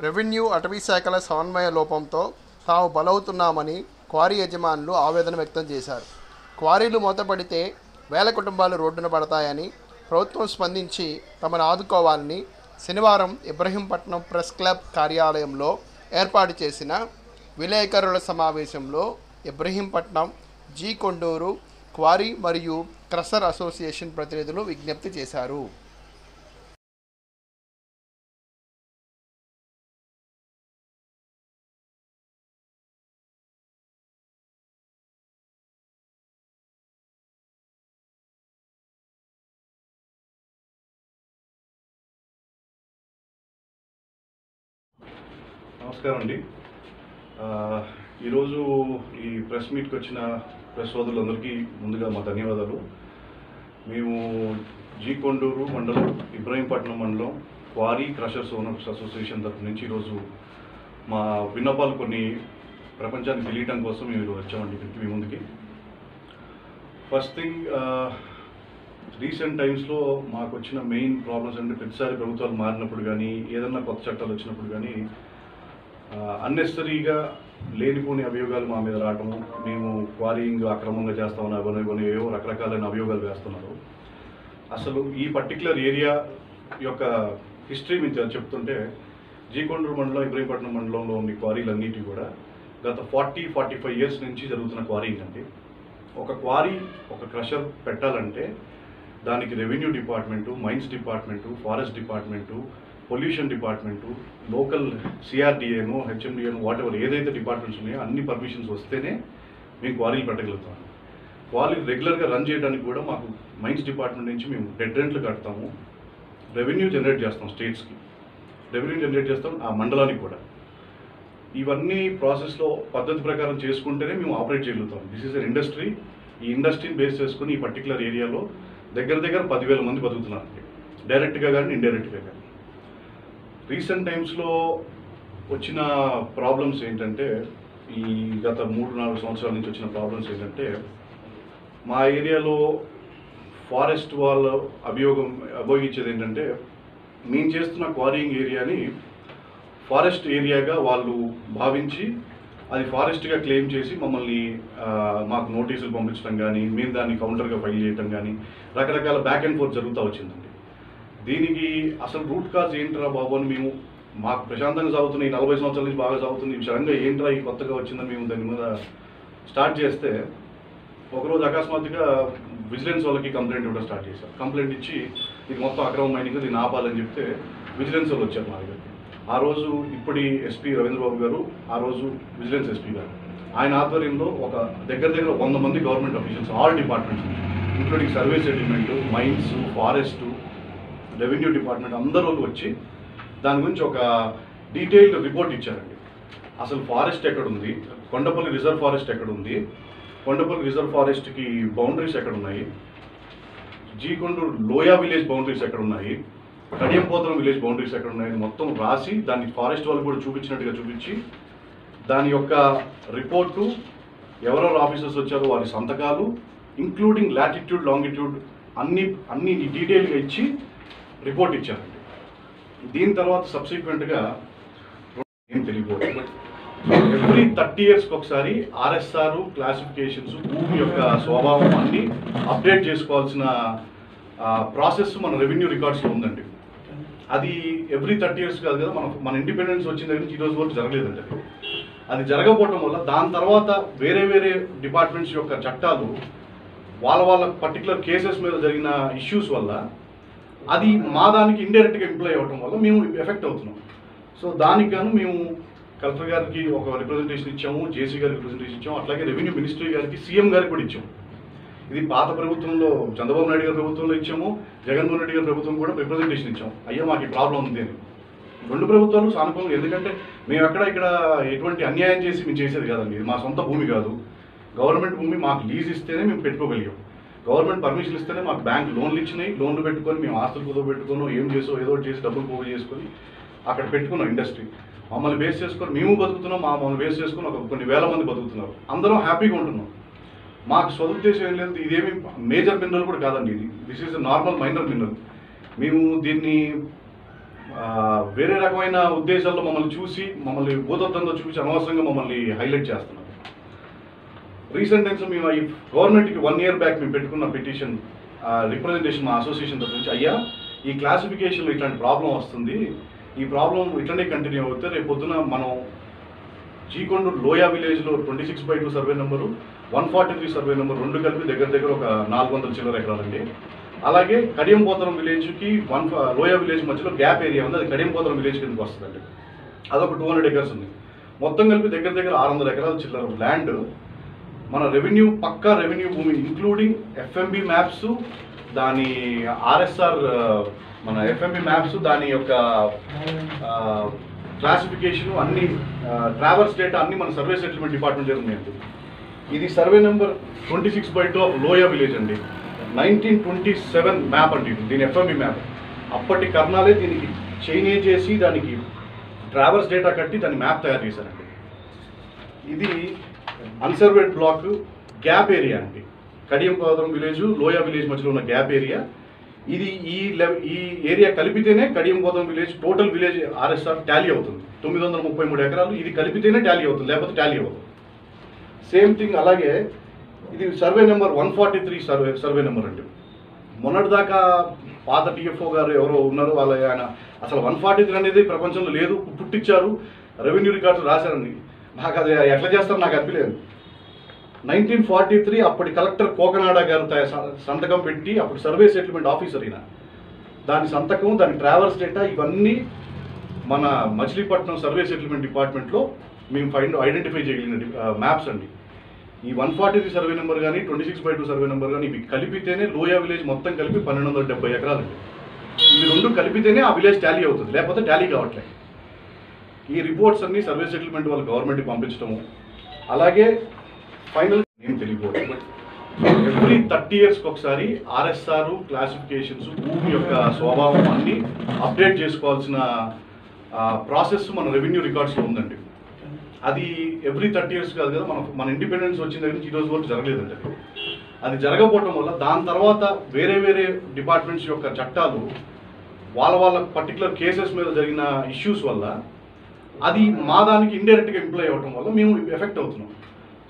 Revenue, అటవీ శాఖల సమన్వయ లోపంతో తాము బలవుతున్నామని క్వారీ యజమానులు ఆవేదన వ్యక్తం చేశారు. క్వారీలు మూతపడితే వేల కుటుంబాలు రోడ్డున పడతాయని, ప్రభుత్వం స్పందించి తమను ఆదుకోవాలని శనివారం ఇబ్రహీంపట్నం ప్రెస్ క్లబ్ కార్యాలయంలో ఏర్పాటు చేసిన విలేకరుల సమావేశంలో ఇబ్రహీంపట్నం, జీ కొండూరు క్వారీ మరియు క్రషర్ అసోసియేషన్ ప్రతినిధులు విజ్ఞప్తి చేశారు. నమస్కారం అండి. ఈరోజు ఈ ప్రెస్ మీట్కి వచ్చిన ప్రెస్ సోదరులందరికీ ముందుగా మా ధన్యవాదాలు. మేము జీ కొండూరు మండలం, ఇబ్రహీంపట్నం మండలం క్వారీ క్రషర్స్ ఓనర్స్ అసోసియేషన్ తరఫు నుంచి ఈరోజు మా విన్నపాలు కొన్ని ప్రపంచానికి తెలియటం కోసం మేము వచ్చామండి ఇక్కడికి మీ ముందుకి. ఫస్ట్ థింగ్, రీసెంట్ టైమ్స్లో మాకు వచ్చిన మెయిన్ ప్రాబ్లమ్స్ అంటే ప్రతిసారి ప్రభుత్వాలు మారినప్పుడు కానీ, ఏదన్నా కొత్త చట్టాలు వచ్చినప్పుడు కానీ అన్నెసరీగా లేనిపోని అభియోగాలు మా మీద రావటము, మేము క్వారీయింగ్ అక్రమంగా చేస్తామని అవన్నీ ఏవో రకరకాలైన అభియోగాలు వేస్తున్నారు. అసలు ఈ పర్టికులర్ ఏరియా యొక్క హిస్టరీ మేము చెప్తుంటే, జీ కొండూరు మండలం, ఇబ్రహీంపట్నం మండలంలో ఉన్న క్వారీలన్నిటి కూడా గత 40-45 ఇయర్స్ నుంచి జరుగుతున్న క్వారీయింగ్ అండి. ఒక క్వారీ, ఒక క్రషర్ పెట్టాలంటే దానికి revenue department, mines department, forest department, pollution department, local సిఆర్డిఏను, హెచ్ఎండిఏను, వాటెవర్ ఏదైతే డిపార్ట్మెంట్స్ ఉన్నాయో అన్ని పర్మిషన్స్ వస్తేనే మేము క్వారీలు పెట్టగలుగుతాము. క్వారీలు రెగ్యులర్గా రన్ చేయడానికి కూడా మాకు మైన్స్ డిపార్ట్మెంట్ నుంచి మేము డెడ్ రెంట్లు కడతాము, రెవెన్యూ జనరేట్ చేస్తాం, స్టేట్స్కి రెవెన్యూ జనరేట్ చేస్తాం, ఆ మండలానికి కూడా. ఇవన్నీ ప్రాసెస్లో పద్ధతి ప్రకారం చేసుకుంటేనే మేము ఆపరేట్ చేయగలుగుతాం. This is an industry. ఈ ఇండస్ట్రీని బేస్ చేసుకుని ఈ పర్టికులర్ ఏరియాలో దగ్గర 10,000 మంది బతుకుతున్నారండి, డైరెక్ట్గా కానీ ఇండైరెక్ట్గా కానీ. రీసెంట్ టైమ్స్లో వచ్చిన ప్రాబ్లమ్స్ ఏంటంటే, ఈ గత 3-4 సంవత్సరాల నుంచి వచ్చిన ప్రాబ్లమ్స్ ఏంటంటే, మా ఏరియాలో ఫారెస్ట్ వాళ్ళు అభియోగించేది ఏంటంటే, మేము చేస్తున్న క్వారీయింగ్ ఏరియాని ఫారెస్ట్ ఏరియాగా వాళ్ళు భావించి అది ఫారెస్ట్గా క్లెయిమ్ చేసి మమ్మల్ని మాకు నోటీసులు పంపించడం కానీ, మేము దాన్ని కౌంటర్గా ఫైల్ చేయడం కానీ, రకరకాల బ్యాక్ అండ్ ఫోర్త్ జరుగుతూ వచ్చిందండి. దీనికి అసలు రూట్ కాజ్ ఏంట్రా బాబు అని మేము, మాకు ప్రశాంతంగా సాగుతున్నాయి, 40 సంవత్సరాల నుంచి బాగా సాగుతుంది, సడన్గా ఏంట్రా ఈ కొత్తగా వచ్చిందని మేము దాని మీద స్టార్ట్ చేస్తే, ఒకరోజు అకస్మాత్తుగా విజిలెన్స్ వాళ్ళకి కంప్లైంట్ ఇవ్వడం స్టార్ట్ చేశారు. కంప్లైంట్ ఇచ్చి ఇది మొత్తం అక్రమ మైనింగ్, దీన్ని ఆపాలని చెప్తే విజిలెన్స్ వాళ్ళు వచ్చారు మా దగ్గరికి. ఆ రోజు ఇప్పటి ఎస్పీ రవీంద్రబాబు గారు, ఆ రోజు విజిలెన్స్ ఎస్పీ గారు, ఆయన ఆధ్వర్యంలో ఒక దగ్గర 100 మంది government officials, all departments including survey settlement, mines, forest, revenue department అందరూ వచ్చి దాని గురించి ఒక డీటెయిల్డ్ రిపోర్ట్ ఇచ్చారండి. అసలు ఫారెస్ట్ ఎక్కడుంది, కొండపల్లి రిజర్వ్ ఫారెస్ట్ ఎక్కడుంది, కొండపల్లి రిజర్వ్ ఫారెస్ట్కి బౌండరీస్ ఎక్కడున్నాయి, జీ కొండూరు లోయా విలేజ్ బౌండరీస్ ఎక్కడున్నాయి, కడియంపోతరం విలేజ్ బౌండరీస్ ఎక్కడున్నాయని మొత్తం రాసి దాన్ని ఫారెస్ట్ వాళ్ళు కూడా చూపించినట్టుగా చూపించి, దాని యొక్క రిపోర్టు, ఎవరెవరు ఆఫీసర్స్ వచ్చారో వారి సంతకాలు, ఇంక్లూడింగ్ లాటిట్యూడ్, లాంగిట్యూడ్ అన్ని డీటెయిల్గా ఇచ్చి రిపోర్ట్ ఇచ్చారండి. దీని తర్వాత సబ్సిక్వెంట్గా ఏం తెలియకపోతుంది, ఎవ్రీ 30 ఇయర్స్కి ఒకసారి ఆర్ఎస్ఆర్ క్లాసిఫికేషన్స్, భూమి యొక్క స్వభావం అన్నీ అప్డేట్ చేసుకోవాల్సిన ప్రాసెస్ మన రెవెన్యూ రికార్డ్స్లో ఉందండి. అది ఎవ్రీ 30 ఇయర్స్ కాదు కదా, మన ఇండిపెండెన్స్ వచ్చిన దగ్గర నుంచి ఈరోజు వరకు జరగలేదండి. అది జరగకపోవటం వల్ల దాని తర్వాత వేరే డిపార్ట్మెంట్స్ యొక్క చట్టాలు వాళ్ళ పర్టికులర్ కేసెస్ మీద జరిగిన ఇష్యూస్ వల్ల అది మా దానికి ఇండైరెక్ట్గా ఎంప్లాయ్ అవ్వటం వల్ల మేము ఎఫెక్ట్ అవుతున్నాం. సో దానికి గాను మేము కలెక్టర్ గారికి ఒక రిప్రజెంటేషన్ ఇచ్చాము, జేసీ గారికి రిప్రజెంటేషన్ ఇచ్చాము, అట్లాగే రెవెన్యూ మినిస్ట్రీ గారికి, సీఎం గారికి కూడా ఇచ్చాము. ఇది పాత ప్రభుత్వంలో చంద్రబాబు నాయుడు గారి ప్రభుత్వంలో ఇచ్చాము, జగన్మోహన్ రెడ్డి గారి ప్రభుత్వం కూడా రిప్రజెంటేషన్ ఇచ్చాము. అయ్యా మాకు ఈ ప్రాబ్లం ఉంది అని. 2 ప్రభుత్వాలు సానుకూలంగా, ఎందుకంటే మేము ఇక్కడ ఎటువంటి అన్యాయం చేసి మేము చేసేది కాదండి. ఇది మా సొంత భూమి కాదు, గవర్నమెంట్ భూమి. మాకు లీజ్ ఇస్తేనే మేము పెట్టుకోగలిగాం, గవర్నమెంట్ పర్మిషన్ ఇస్తేనే మాకు బ్యాంక్ లోన్లు ఇచ్చినాయి. లోన్లు పెట్టుకొని మేము ఆస్తులు కుదో పెట్టుకున్నాం, ఏం చేసో ఏదో చేసి డబ్బులు పోగు చేసుకొని అక్కడ పెట్టుకున్నాం ఇండస్ట్రీ. మమ్మల్ని బేస్ చేసుకొని మేము బతుకుతున్నాం, మమ్మల్ని బేస్ చేసుకొని కొన్ని వేల మంది బతుకుతున్నారు, అందరం హ్యాపీగా ఉంటున్నాం. మాకు సదుద్దేశం ఏం లేదు, ఇదేమి మేజర్ మినరల్ కూడా కాదండి, this is normal minor mineral. మేము దీన్ని వేరే రకమైన ఉద్దేశాల్లో మమ్మల్ని చూసి మమ్మల్ని భూతత్వంతో చూపించి అనవసరంగా మమ్మల్ని హైలైట్ చేస్తున్నారు. రీసెంట్ టైమ్స్ మేము ఈ గవర్నమెంట్కి 1 year బ్యాక్ మేము పెట్టుకున్న పిటిషన్ రిప్రజెంటేషన్ మా అసోసియేషన్ తరఫు నుంచి, అయ్యా ఈ క్లాసిఫికేషన్లో ఇట్లాంటి ప్రాబ్లం వస్తుంది, ఈ ప్రాబ్లం ఇట్లనే కంటిన్యూ అవుతే రేపు పొద్దున మనం జీకొండూరు లోయా విలేజ్లో 26/2 సర్వే నెంబరు 143 సర్వే నెంబర్ రెండు కలిపి దగ్గర ఒక 400 చిల్లర ఎకరాలండి. అలాగే కడియంపోతరం విలేజ్కి లోయా విలేజ్ మధ్యలో గ్యాప్ ఏరియా ఉంది, అది కడియంపోతరం విలేజ్ కిందకి వస్తుందండి. అదొక 200 acres ఉంది. మొత్తం కలిపి దగ్గర 600 ఎకరాల చిల్లర ల్యాండ్ మన రెవెన్యూ పక్కా రెవెన్యూ భూమి, ఇంక్లూడింగ్ ఎఫ్ఎంబి మ్యాప్స్, దాని ఆర్ఎస్ఆర్ మన ఎఫ్ఎంబి మ్యాప్స్, దాని యొక్క క్లాసిఫికేషన్ అన్ని ట్రావర్స్ డేటా అన్ని మన సర్వే సెటిల్మెంట్ డిపార్ట్మెంట్ జరుగుతుంది. ఇది survey number 26/2 of Loya village అండి. 1927 మ్యాప్ అండి దీని ఎఫ్ఎంబి మ్యాప్. అప్పటి కర్ణాలే దీనికి చేంజ్ చేసి దానికి ట్రావర్స్ డేటా కట్టి దాని మ్యాప్ తయారు చేశారండి. ఇది అన్సర్వేడ్ బ్లాక్ గ్యాప్ ఏరియా అండి. కడియంపోతరం విలేజ్ లోయా విలేజ్ మధ్యలో ఉన్న గ్యాప్ ఏరియా ఇది. ఈ ఏరియా కలిపితేనే Kadiyampotharam village total village RSR tally అవుతుంది. 933 ఎకరాలు ఇది కలిపితేనే టాలీ అవుతుంది, లేకపోతే టాలీ అవుతుంది. సేమ్ థింగ్ అలాగే ఇది సర్వే నెంబర్ 143 సర్వే నెంబర్ అండి. మొన్నటిదాకా పాత టీఎఫ్ఓ గారు ఎవరో ఉన్నారు, ఆయన అసలు 143 అనేది ప్రపంచంలో లేదు, పుట్టించారు, రెవెన్యూ రికార్డ్స్ రాశారండి. నాకు అది ఎట్లా చేస్తారో నాకు అనిపించలేదు. 1943 అప్పటి కలెక్టర్ కోకనాడ గారు సంతకం పెట్టి, అప్పుడు సర్వే సెటిల్మెంట్ ఆఫీసర్ అయినా దాని సంతకం, దాని ట్రావర్స్ డేటా ఇవన్నీ మన మచిలీపట్నం సర్వే సెటిల్మెంట్ డిపార్ట్మెంట్లో మేము ఐడెంటిఫై చేయగలిగిన మ్యాప్స్ అండి. ఈ 143 సర్వే నెంబర్ కానీ 26/2 సర్వే నెంబర్ కానీ ఇవి కలిపితేనే లోయా విలేజ్ మొత్తం కలిపి 1270 ఎకరాలండి. ఇవి రెండు కలిపితేనే ఆ విలేజ్ టాలీ అవుతుంది, లేకపోతే టాలీ కావట్లేదు. ఈ రిపోర్ట్స్ అన్ని సర్వే సెటిల్మెంట్ వాళ్ళు గవర్నమెంట్కి పంపించడము, అలాగే ఫైనల్ నేను తెలియకపోవచ్చు, బట్ ఎవ్రీ 30 yearsకి ఒకసారి ఆర్ఎస్ఆర్ క్లాసిఫికేషన్స్ భూమి యొక్క స్వభావం అన్నీ అప్డేట్ చేసుకోవాల్సిన ప్రాసెస్ మన రెవెన్యూ రికార్డ్స్లో ఉందండి. అది ఎవ్రీ 30 years కాదు కదా, మన ఇండిపెండెన్స్ వచ్చిన దగ్గర నుంచి ఈ రోజు వరకు జరగలేదండి. అది జరగకపోవడం వల్ల దాని తర్వాత వేరే డిపార్ట్మెంట్స్ యొక్క చట్టాలు వాళ్ళ పర్టికులర్ కేసెస్ మీద జరిగిన ఇష్యూస్ వల్ల అది మా దానికి ఇండైరెక్ట్గా ఇంప్లై అవ్వడం వల్ల మేము ఎఫెక్ట్ అవుతున్నాం.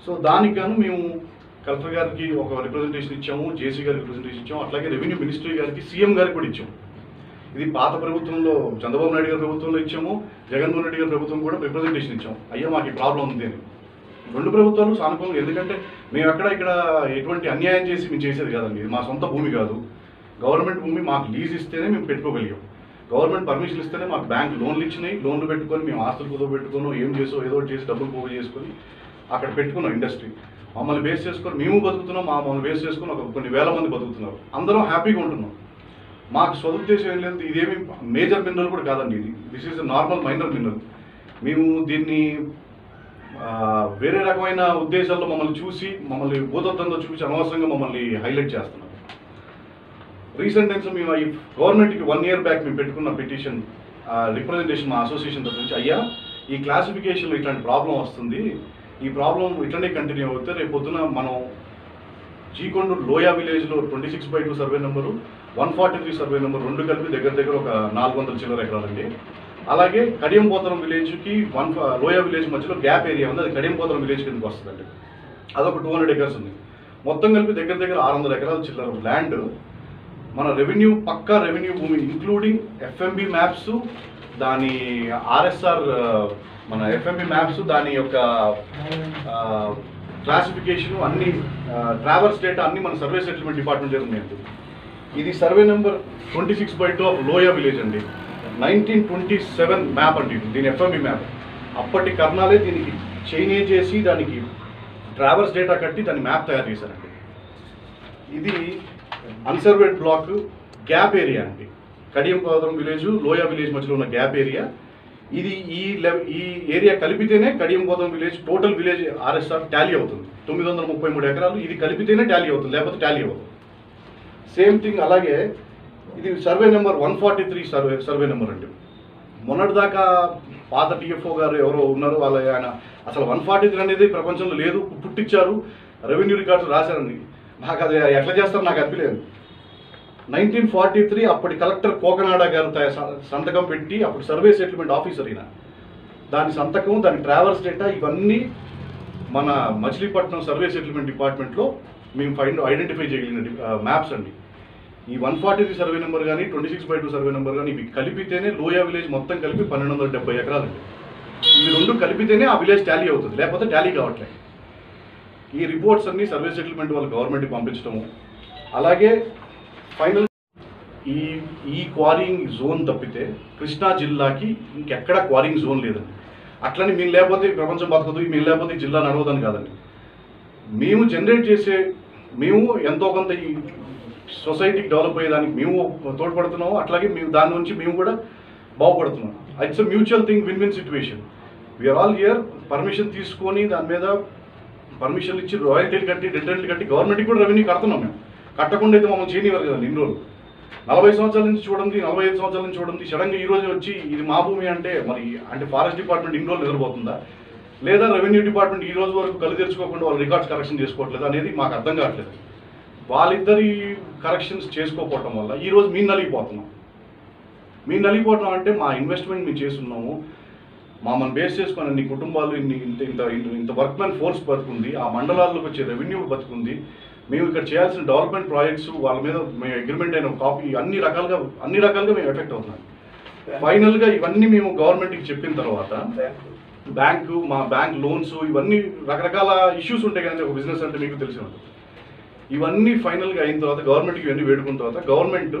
సో దానికి గాను మేము కలెక్టర్ గారికి ఒక రిప్రజెంటేషన్ ఇచ్చాము, జేసీ గారికి రిప్రజెంటేషన్ ఇచ్చాము, అట్లాగే రెవెన్యూ మినిస్ట్రీ గారికి, సీఎం గారికి కూడా ఇచ్చాము. ఇది పాత ప్రభుత్వంలో చంద్రబాబు నాయుడు గారి ప్రభుత్వంలో ఇచ్చాము, జగన్మోహన్ రెడ్డి గారి ప్రభుత్వం కూడా రిప్రజెంటేషన్ ఇచ్చాము. అయ్యా మాకు ఈ ప్రాబ్లం ఉంది అని. రెండు ప్రభుత్వాలు సానుకూలంగా, ఎందుకంటే మేము ఇక్కడ ఎటువంటి అన్యాయం చేసి మేము చేసేది కాదండి. ఇది మా సొంత భూమి కాదు, గవర్నమెంట్ భూమి. మాకు లీజ్ ఇస్తేనే మేము పెట్టుకోగలిగాం, గవర్నమెంట్ పర్మిషన్ ఇస్తేనే మాకు బ్యాంక్ లోన్లు ఇచ్చినాయి. లోన్లు పెట్టుకొని మేము ఆస్తులు కుదో పెట్టుకున్నాం, ఏం చేసో ఏదో చేసి డబ్బులు పోగు చేసుకొని అక్కడ పెట్టుకున్నాం ఇండస్ట్రీ. మమ్మల్ని బేస్ చేసుకొని మేము బతుకుతున్నాం, మమ్మల్ని బేస్ చేసుకొని కొన్ని వేల మంది బతుకుతున్నారు, అందరం హ్యాపీగా ఉంటున్నాం. మాకు స్వదుద్దేశం ఏం లేదు, ఇదేమి మేజర్ మినరల్ కూడా కాదండి, this is normal minor mineral. మేము దీన్ని వేరే రకమైన ఉద్దేశాల్లో మమ్మల్ని చూసి మమ్మల్ని భూతత్వంతో చూపించి అనవసరంగా మమ్మల్ని హైలైట్ చేస్తున్నారు. రీసెంట్ టైమ్స్ మేము ఈ గవర్నమెంట్కి 1 year బ్యాక్ మేము పెట్టుకున్న పిటిషన్ రిప్రజెంటేషన్ మా అసోసియేషన్ తరఫు నుంచి, అయ్యా ఈ క్లాసిఫికేషన్లో ఇట్లాంటి ప్రాబ్లం వస్తుంది, ఈ ప్రాబ్లం ఇట్లనే కంటిన్యూ అవుతే రేపు పొద్దున మనం జీకొండూరు లోయా విలేజ్లో 26/2 సర్వే నెంబరు 143 సర్వే నెంబర్ రెండు కలిపి దగ్గర ఒక 400 చిల్లర ఎకరాలండి. అలాగే కడియంపోతరం విలేజ్కి లోయా విలేజ్ మధ్యలో గ్యాప్ ఏరియా ఉంది, అది కడియంపోతరం విలేజ్ కిందకి వస్తుందండి. అదొక 200 acres ఉంది. మొత్తం కలిపి దగ్గర 600 ఎకరాల చిల్లర ల్యాండ్ మన రెవెన్యూ పక్కా రెవెన్యూ భూమి, ఇంక్లూడింగ్ ఎఫ్ఎంబి మ్యాప్స్, దాని ఆర్ఎస్ఆర్ మన ఎఫ్ఎంబి మ్యాప్స్, దాని యొక్క క్లాసిఫికేషన్ అన్ని ట్రావర్స్ డేటా అన్ని మన సర్వే సెటిల్మెంట్ డిపార్ట్మెంట్ జరుగుతుంది. ఇది survey number 26/2 of Loya village అండి. 1927 మ్యాప్ అండి దీని ఎఫ్ఎంబి మ్యాప్. అప్పటి కర్ణాలే దీనికి చేంజ్ చేసి దానికి ట్రావర్స్ డేటా కట్టి దాని మ్యాప్ తయారు చేశారండి. ఇది అన్సర్వేడ్ బ్లాక్ గ్యాప్ ఏరియా అండి. కడియంపోతరం విలేజ్ లోయా విలేజ్ మధ్యలో ఉన్న గ్యాప్ ఏరియా ఇది. ఈ ఏరియా కలిపితేనే Kadiyampotharam village total village RSR tally అవుతుంది. 933 ఎకరాలు ఇది కలిపితేనే టాలీ అవుతుంది, లేకపోతే టాలీ అవుతుంది. సేమ్ థింగ్ అలాగే ఇది సర్వే నెంబర్ 143 సర్వే నెంబర్ అండి. మొన్నటిదాకా పాత టీఎఫ్ఓ గారు ఎవరో ఉన్నారు, ఆయన అసలు 143 అనేది ప్రపంచంలో లేదు, పుట్టించారు, రెవెన్యూ రికార్డ్స్ రాశారండి. నాకు అది ఎట్లా చేస్తారో నాకు అనిపించలేదు. 1943 అప్పటి కలెక్టర్ కోకనాడ గారు సంతకం పెట్టి అప్పుడు సర్వే సెటిల్మెంట్ ఆఫీసర్ అయినా దాని సంతకం, దాని ట్రావెల్స్ డేటా ఇవన్నీ మన మచిలీపట్నం సర్వే సెటిల్మెంట్ డిపార్ట్మెంట్లో మేము ఐడెంటిఫై చేయగలిగిన మ్యాప్స్ అండి. ఈ 143 సర్వే నెంబర్ కానీ 26/2 సర్వే నెంబర్ కానీ ఇవి కలిపితేనే లోయా విలేజ్ మొత్తం కలిపి 1270 ఎకరాలండి. ఇవి రెండు కలిపితేనే ఆ విలేజ్ టాలీ అవుతుంది, లేకపోతే టాలీ కావట్లేదు. ఈ రిపోర్ట్స్ అన్ని సర్వే సెటిల్మెంట్ వాళ్ళు గవర్నమెంట్కి పంపించడము, అలాగే ఫైనల్ ఈ క్వారింగ్ జోన్ తప్పితే కృష్ణా జిల్లాకి ఇంకెక్కడ క్వారింగ్ జోన్ లేదండి. అట్లని మేము లేకపోతే ప్రపంచం బతకదు, మేము లేకపోతే జిల్లా నడవదని కాదండి. మేము జనరేట్ చేసే, మేము ఎంతో కొంత ఈ సొసైటీకి డెవలప్ అయ్యేదానికి మేము తోడ్పడుతున్నాము, అట్లాగే మేము దాని నుంచి మేము కూడా బాగుపడుతున్నాం. It's a mutual thing, win win situation. We are all here. Permission తీసుకొని దాని మీద పర్మిషన్లు ఇచ్చి రాయల్టీలు కట్టి రెంటెంట్లు కట్టి గవర్నమెంట్కి కూడా రెవెన్యూ కడుతున్నాం. మేము కట్టకుండా అయితే మమ్మల్ని చేయనివ్వరు కదండి. ఇన్ని రోజులు 40 సంవత్సరాల నుంచి చూడండి, 45 సంవత్సరాల నుంచి చూడండి, సడన్గా ఈ రోజు వచ్చి ఇది మా భూమి అంటే మరి అంటే ఫారెస్ట్ డిపార్ట్మెంట్ ఇన్ని రోజులు నిద్రపోతుందా, లేదా రెవెన్యూ డిపార్ట్మెంట్ ఈ రోజు వరకు కళ్ళు తెరుచుకోకుండా వాళ్ళు రికార్డ్స్ కరెక్షన్ చేసుకోవట్లేదు అనేది మాకు అర్థం కావట్లేదు. వాళ్ళిద్దరి కరెక్షన్స్ చేసుకోకపోవటం వల్ల ఈరోజు మేము నలిగిపోతున్నాం. మేము నలిగిపోవటం అంటే మా ఇన్వెస్ట్మెంట్ మేము చేస్తున్నాము, మమ్మల్ని బేస్ చేసుకొని అన్ని కుటుంబాలు ఇంత వర్క్మెన్ ఫోర్స్ బతుకుంది, ఆ మండలాల్లోకి వచ్చే రెవెన్యూ బతుకుంది, మేము ఇక్కడ చేయాల్సిన డెవలప్మెంట్ ప్రాజెక్ట్స్ వాళ్ళ మీద మేము అగ్రిమెంట్ అయిన కాపీ అన్ని రకాలుగా మేము ఎఫెక్ట్ అవుతున్నాం. ఫైనల్గా ఇవన్నీ మేము గవర్నమెంట్కి చెప్పిన తర్వాత మా బ్యాంక్ లోన్స్ ఇవన్నీ రకరకాల ఇష్యూస్ ఉంటాయి కానీ ఒక బిజినెస్ అంటే మీకు తెలిసి ఉంటుంది. ఇవన్నీ ఫైనల్గా అయిన తర్వాత గవర్నమెంట్కి ఇవన్నీ వేడుకున్న తర్వాత గవర్నమెంట్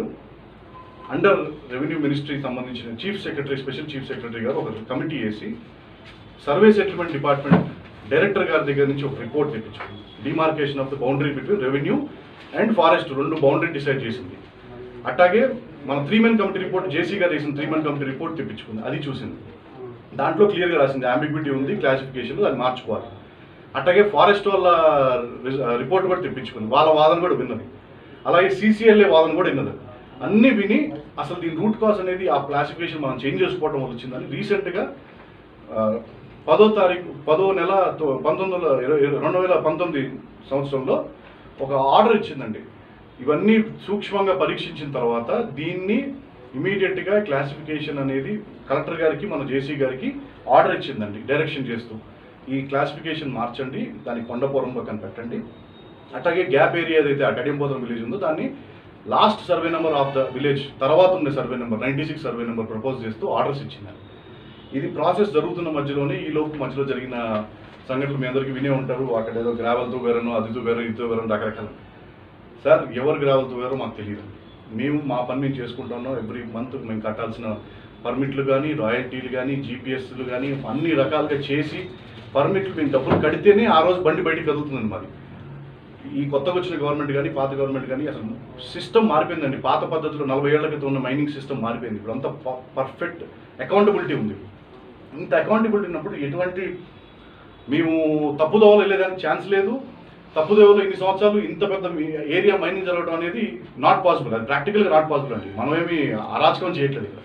అండర్ రెవెన్యూ మినిస్ట్రీకి సంబంధించిన స్పెషల్ చీఫ్ సెక్రటరీ గారు ఒక కమిటీ వేసి సర్వే సెటిల్మెంట్ డిపార్ట్మెంట్ డైరెక్టర్ గారి దగ్గర నుంచి ఒక రిపోర్ట్ తెప్పించుకుంది. Demarcation of the boundary between revenue and forest రెండు బౌండరీ డిసైడ్ చేసింది. అట్లాగే మన 3-man కమిటీ రిపోర్ట్ జేసీ గారు వేసిన 3-man కమిటీ రిపోర్ట్ తెప్పించుకుంది, అది చూసింది. దాంట్లో క్లియర్గా రాసింది అంబిగ్విటీ ఉంది, క్లాసిఫికేషన్ దాన్ని మార్చుకోవాలి. అట్లాగే ఫారెస్ట్ వాళ్ళ రిపోర్ట్ కూడా తెప్పించుకుంది, వాళ్ళ వాదన కూడా విన్నది. అలాగే CCLA వాదన కూడా విన్నది. అన్నీ విని అసలు దీని రూట్ కాజ్ అనేది ఆ క్లాసిఫికేషన్ మనం చేంజ్ చేసుకోవడం వల్ల వచ్చిందని రీసెంట్గా 10వ తారీఖు 10వ నెల 2019 సంవత్సరంలో ఒక ఆర్డర్ ఇచ్చిందండి. ఇవన్నీ సూక్ష్మంగా పరీక్షించిన తర్వాత దీన్ని ఇమీడియట్గా క్లాసిఫికేషన్ అనేది కలెక్టర్ గారికి మన జేసీ గారికి ఆర్డర్ ఇచ్చిందండి, డైరెక్షన్ చేస్తూ ఈ క్లాసిఫికేషన్ మార్చండి, దాన్ని కొండపురంలో కనిపెట్టండి. అట్లాగే గ్యాప్ ఏరియా ఏదైతే ఆ కడియంపోతం విలేజ్ ఉందో దాన్ని last survey number of the village తర్వాత ఉండే survey number 96 survey number propose చేస్తూ ఆర్డర్స్ ఇచ్చిందండి. ఇది ప్రాసెస్ జరుగుతున్న మధ్యలోనే మధ్యలో జరిగిన సంఘటనలు మీ అందరికీ వినే ఉంటారు. అక్కడ ఏదో గ్రావెల్తో వేరనో అదితో వేరో ఇదితో వేరో రకరకాల. సార్ ఎవరు గ్రావెల్తో వేరో మాకు తెలియదు. మేము మా పని మేము చేసుకుంటున్నాం. ఎవ్రీ మంత్ మేము కట్టాల్సిన పర్మిట్లు కానీ రాయల్టీలు కానీ GPSలు కానీ అన్ని రకాలుగా చేసి పర్మిట్లు మేము డబ్బులు కడితేనే ఆ రోజు బండి బయటికి కదులుతుందండి. మరి ఈ కొత్తగా వచ్చిన గవర్నమెంట్ కానీ పాత గవర్నమెంట్ కానీ అసలు సిస్టమ్ మారిపోయిందండి. పాత పద్ధతిలో 40 ఏళ్ల క్రితం ఉన్న మైనింగ్ సిస్టమ్ మారిపోయింది. ఇప్పుడు అంతా పర్ఫెక్ట్ అకౌంటబిలిటీ ఉంది. ఇంత అకౌంటబిలిటీ ఉన్నప్పుడు ఎటువంటి మేము తప్పుదోవలు వెళ్ళేదానికి ఛాన్స్ లేదు. తప్పుదోవలు ఇన్ని సంవత్సరాలు ఇంత పెద్ద ఏరియా మైనింగ్ జరగడం అనేది నాట్ పాసిబుల్. అది ప్రాక్టికల్గా నాట్ పాసిబుల్ అండి. మనమేమి అరాచకం చేయట్లేదు ఇక్కడ.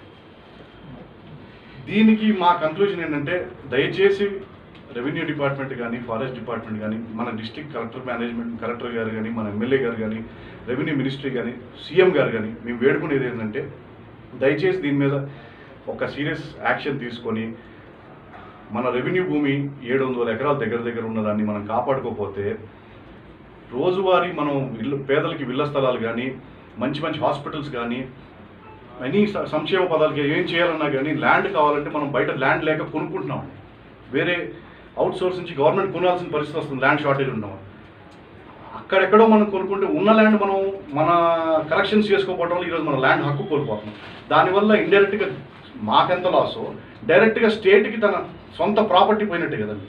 దీనికి మా కంక్లూజన్ ఏంటంటే దయచేసి రెవెన్యూ డిపార్ట్మెంట్ కానీ ఫారెస్ట్ డిపార్ట్మెంట్ కానీ మన డిస్ట్రిక్ట్ కలెక్టర్ గారు కానీ మన ఎమ్మెల్యే గారు కానీ రెవెన్యూ మినిస్ట్రీ కానీ సీఎం గారు కానీ మేము వేడుకునేది ఏంటంటే దయచేసి దీని మీద ఒక సీరియస్ యాక్షన్ తీసుకొని మన రెవెన్యూ భూమి 700 ఎకరాల దగ్గర ఉన్నదాన్ని మనం కాపాడుకోకపోతే రోజువారీ మనం పేదలకి ఇళ్ల స్థలాలు కానీ మంచి హాస్పిటల్స్ కానీ అన్ని సంక్షేమ పదాలకి ఏం చేయాలన్నా కానీ ల్యాండ్ కావాలంటే మనం బయట ల్యాండ్ లేక కొనుక్కుంటున్నాం. వేరే అవుట్ సోర్స్ నుంచి గవర్నమెంట్ కొనాల్సిన పరిస్థితి వస్తుంది, ల్యాండ్ షార్టేజ్ ఉండడం. అక్కడెక్కడో మనం కొనుక్కుంటే ఉన్న ల్యాండ్ మన కరెక్షన్స్ చేసుకోకపోవడం వల్ల ఈరోజు మన ల్యాండ్ హక్కు కోల్పోతున్నాం. దానివల్ల ఇండైరెక్ట్గా మాకెంత లాసో డైరెక్ట్గా స్టేట్కి తన సొంత ప్రాపర్టీ పోయినట్టే కదండి.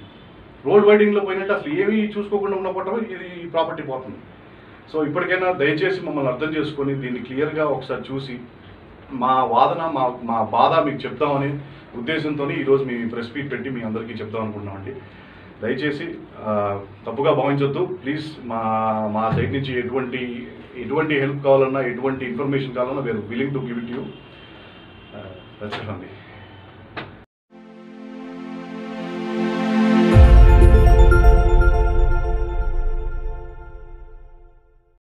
రోడ్ వైడింగ్లో పోయినట్టు అసలు ఏమీ చూసుకోకుండా ఉన్నపోవటం ఇది ప్రాపర్టీ పోతుంది. సో ఇప్పటికైనా దయచేసి మమ్మల్ని అర్థం చేసుకొని దీన్ని క్లియర్గా ఒకసారి చూసి మా వాదన మా బాధ మీకు చెప్తామనే ఉద్దేశంతో ఈరోజు మీ ప్రెస్ మీట్ పెట్టి మీ అందరికీ చెప్దాం అనుకుంటున్నామండి. దయచేసి తప్పుగా భావించొద్దు ప్లీజ్. మా సైడ్ నుంచి ఎటువంటి హెల్ప్ కావాలన్నా ఎటువంటి ఇన్ఫర్మేషన్ కావాలన్నా we are willing to give it you. That's it అండి.